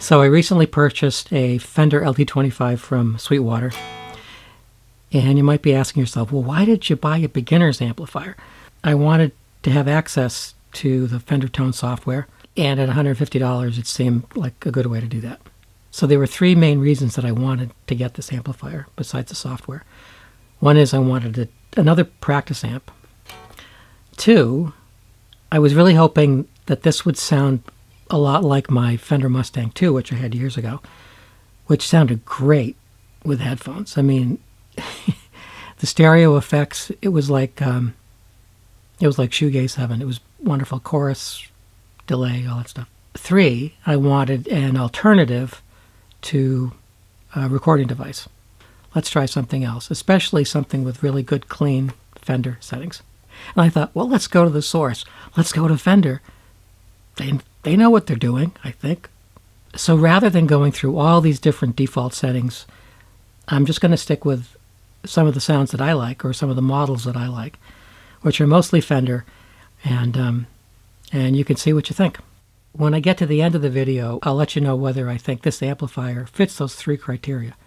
So I recently purchased a Fender LT25 from Sweetwater. And you might be asking yourself, well, why did you buy a beginner's amplifier? I wanted to have access to the Fender Tone software, and at $150 it seemed like a good way to do that. So there were three main reasons that I wanted to get this amplifier besides the software. One is I wanted another practice amp. Two, I was really hoping that this would sound a lot like my Fender Mustang II, which I had years ago, which sounded great with headphones. I mean, the stereo effects, it was like shoegaze heaven. It was wonderful. Chorus, delay, all that stuff. Three, I wanted an alternative to a recording device. Let's try something else, especially something with really good, clean Fender settings. And I thought, well, let's go to the source. Let's go to Fender. They know what they're doing, I think. So rather than going through all these different default settings, I'm just going to stick with some of the sounds that I like, or some of the models that I like, which are mostly Fender, and you can see what you think. When I get to the end of the video, I'll let you know whether I think this amplifier fits those three criteria.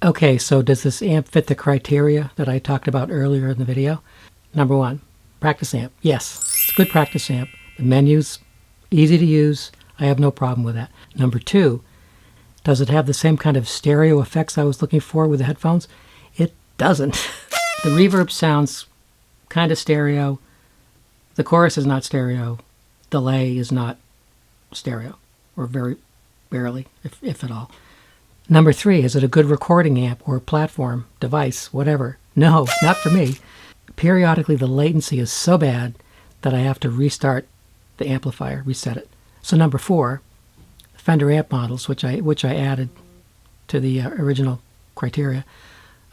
Okay, so does this amp fit the criteria that I talked about earlier in the video? Number one, practice amp. Yes, it's a good practice amp. The menu's easy to use. I have no problem with that. Number two, does it have the same kind of stereo effects I was looking for with the headphones? It doesn't. The reverb sounds kind of stereo. The chorus is not stereo. Delay is not stereo, or very barely, if at all. Number three, is it a good recording amp or platform, device, whatever? No, not for me. Periodically, the latency is so bad that I have to restart the amplifier, reset it. So number four, Fender amp models, which I added to the original criteria.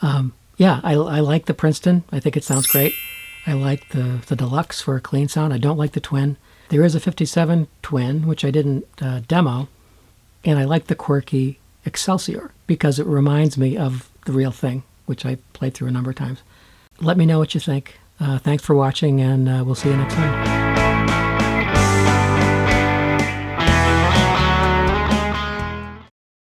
Yeah, I like the Princeton. I think it sounds great. I like the Deluxe for a clean sound. I don't like the Twin. There is a 57 Twin, which I didn't demo, and I like the quirky Excelsior because it reminds me of the real thing, which I played through a number of times. Let me know what you think. Thanks for watching, and we'll see you next time.